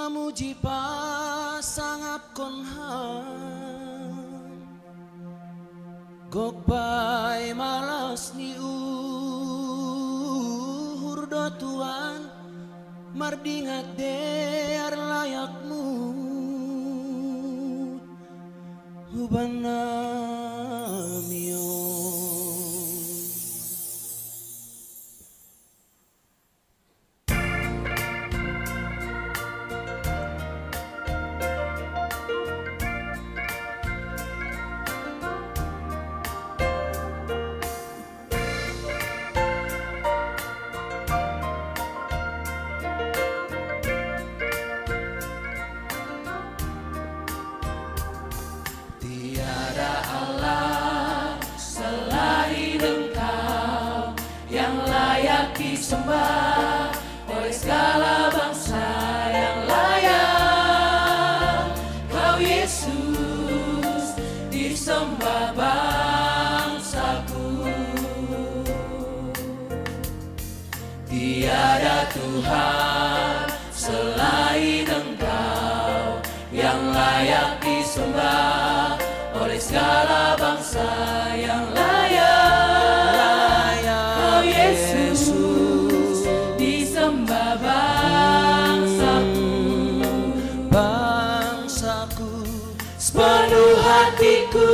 pamuji pasangap konhan gokpai malas ni uhur do Tuhan mardingat dear layakmu hubanamion. Disembah oleh segala bangsa yang layak, Kau Yesus disembah bangsaku. Tiada Tuhan selain Engkau yang layak disembah oleh segala bangsa yang layak, Kau Yesus disembah bangsaku. Sepenuh hatiku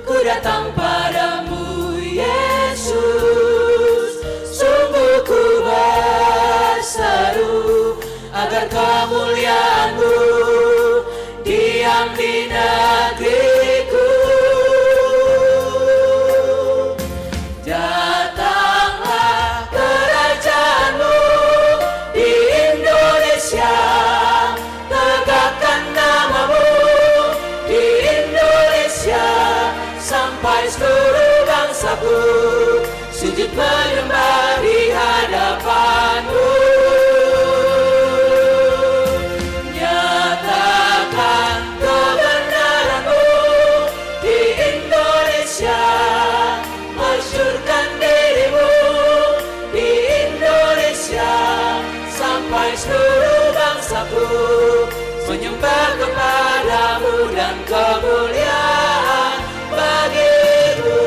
ku datang padamu Yesus, sungguh ku berseru agar kemuliaan-Mu diam di negeriku. Datanglah kerajaan-Mu di Indonesia, tegakkan nama-Mu di Indonesia, sampai seluruh bangsaku sujud menyembah di hadapan-Mu. Nyatakan kebenaran-Mu di Indonesia, masyurkan diri-Mu di Indonesia, sampai seluruh bangsaku menyembah kepada-Mu dan kemuliaan bagi-Mu.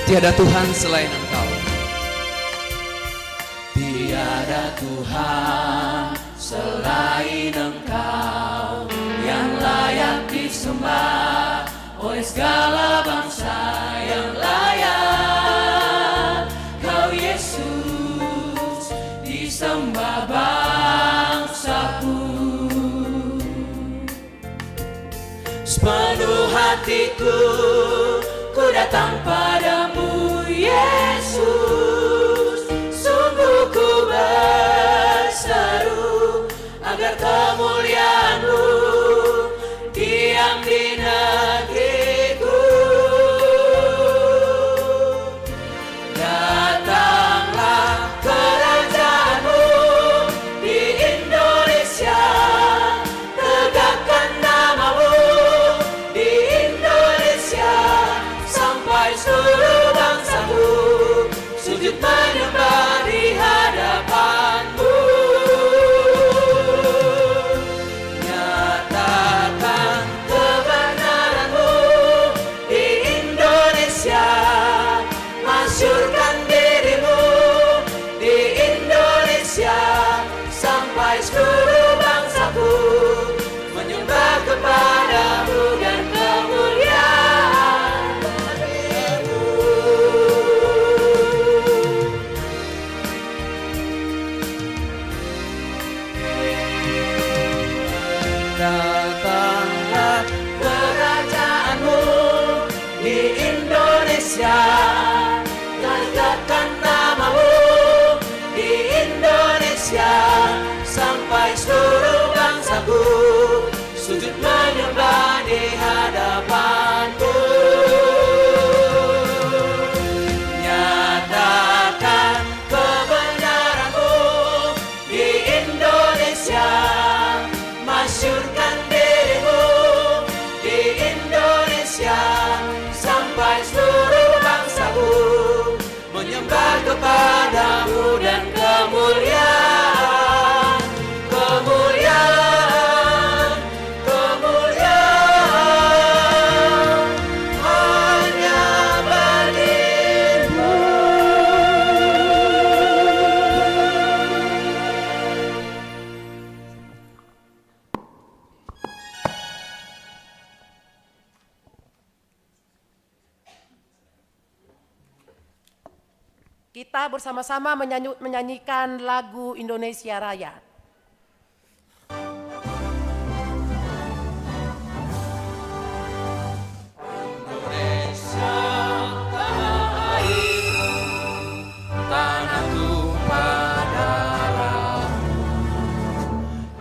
Tiada Tuhan selain Engkau. Tiada Tuhan selain Engkau yang layak disembah oleh segala bangsa yang layak, Kau Yesus disembah bangsaku. Sepenuh hatiku ku datang padamu Yesus, sungguh ku berseru agar kemuliaan-Mu diam di negeriku. Datanglah kerajaan-Mu di Indonesia, tegakkan nama-Mu di Indonesia, sampai seluruh bangsaku sujud menyembah di hadapan-Mu. Nyatakan kebenaran-Mu di Indonesia, masyurkan diri-Mu di Indonesia, sampai seluruh bangsaku menyembah kepada-Mu dan kemuliaan bagi-Mu. Datanglah kerajaan-Mu di Indonesia, tegakkan nama-Mu di Indonesia, sampai seluruh bangsaku sujud menyembah di hadapan-Mu. Nyatakan kebenaran-Mu di Kita bersama-sama menyanyikan lagu Indonesia Raya. Indonesia tanah airmu, tanah tumpah darahmu.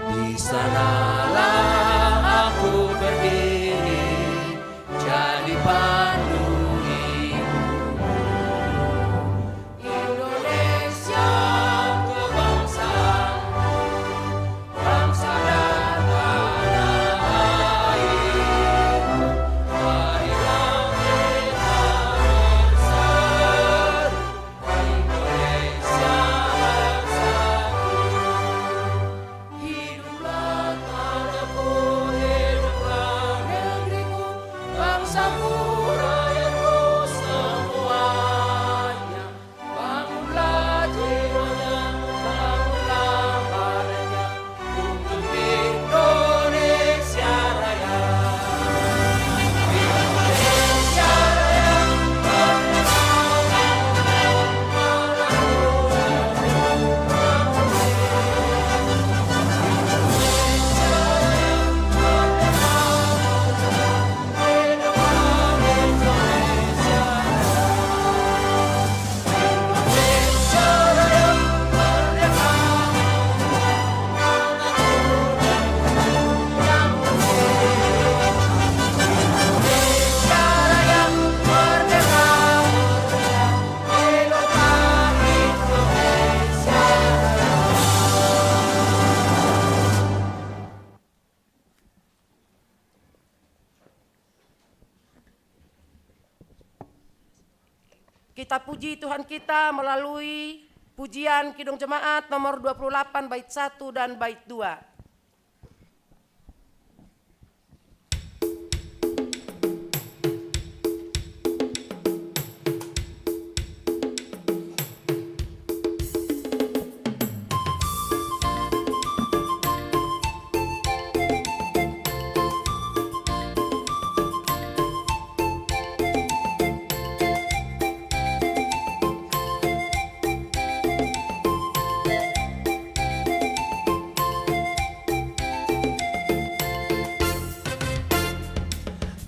Di sanalah aku berdiri, jadi pandu ibumu. Indonesia kebangsaanmu, bangsa dan tanah airmu. Marilah kita bersatu, Indonesia bersatu. Hiduplah tanahku, hiduplah negeriku, bangsaku, rakyatku semuanya. Bangunlah jiwanya, bangunlah badannya untuk Indonesia Raya. Indonesia Raya, Kita puji Tuhan kita melalui pujian Kidung Jemaat nomor 28 bait 1 dan bait 2.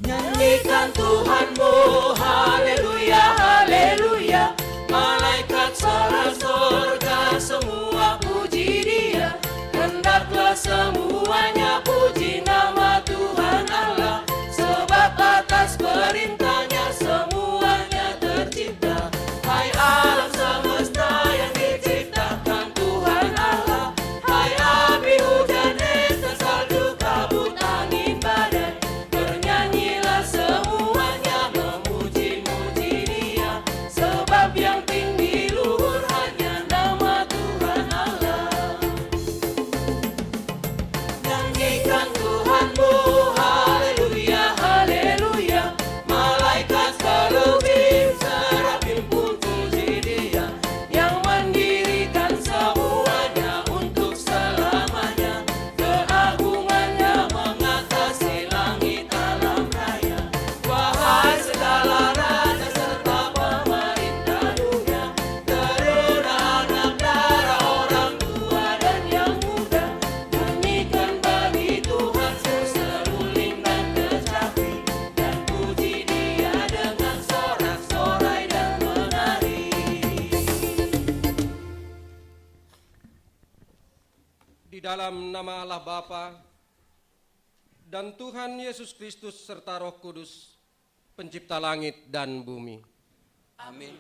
nyanyikan Tuhanmu, haleluya, haleluya. Malaikat salah surga semua puji Dia. Hendaklah semuanya puji nama Tuhan Allah, sebab atas perintahnya semuanya tercipta. Hai alam semesta yang diciptakan Tuhan Allah, hai api, hujan, es, dan salju, kabut, angin, badai. Bernyanyilah semuanya memuji-muji Dia, sebab yang tinggi luhur hanya nama Tuhan Allah. Nyanyikan Tuhanmu, haleluya, haleluya. Malaikat kerubim serafim pun puji Dia, yang mendirikan semuanya untuk selamanya. Keagungannya mengatasi langit alam raya. Wahai segala raja serta pemerintah dunia, teruna anak, darah, orang tua dan yang muda, nyanyikan bagi Tuhan seruling dan kecapi, dan puji Dia dengan sorak-sorai dan menari. Di dalam nama Allah Bapa dan Tuhan Yesus Kristus serta Roh Kudus, pencipta langit dan bumi. Amin.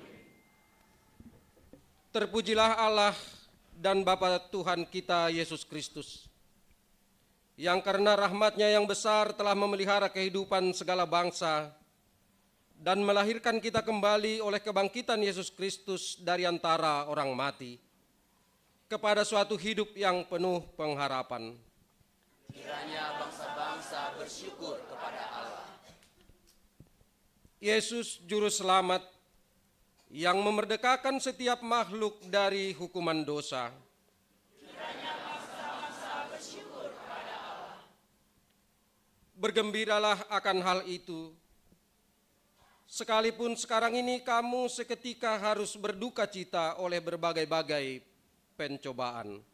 Terpujilah Allah dan Bapa Tuhan kita Yesus Kristus, yang karena rahmat-Nya yang besar telah memelihara kehidupan segala bangsa dan melahirkan kita kembali oleh kebangkitan Yesus Kristus dari antara orang mati kepada suatu hidup yang penuh pengharapan. Kiranya bangsa-bangsa bersyukur kepada Allah. Yesus Juru Selamat yang memerdekakan setiap makhluk dari hukuman dosa. Bergembiralah akan hal itu, Sekalipun sekarang ini kamu seketika harus berduka cita oleh berbagai-bagai pencobaan.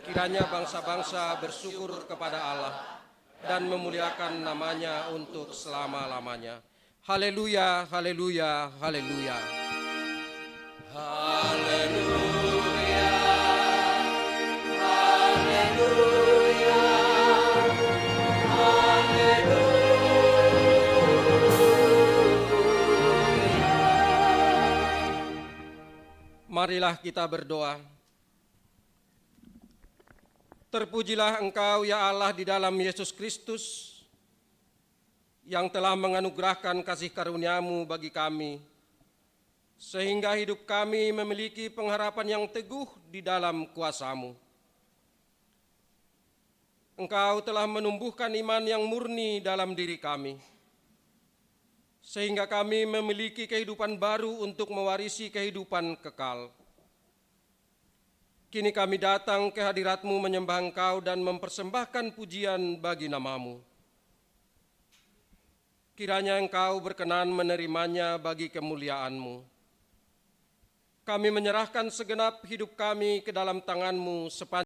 Kiranya bangsa-bangsa bersyukur kepada Allah dan memuliakan namanya untuk selama-lamanya. Haleluya, haleluya, haleluya. Marilah kita berdoa. Terpujilah Engkau ya Allah di dalam Yesus Kristus yang telah menganugerahkan kasih karunia-Mu bagi kami, sehingga hidup kami memiliki pengharapan yang teguh di dalam kuasa-Mu. Engkau telah menumbuhkan iman yang murni dalam diri kami, sehingga kami memiliki kehidupan baru untuk mewarisi kehidupan kekal. Kini kami datang ke hadirat-Mu menyembah Engkau dan mempersembahkan pujian bagi nama-Mu. Kiranya Engkau berkenan menerimanya bagi kemuliaan-Mu. Kami menyerahkan segenap hidup kami ke dalam tangan-Mu sepanjang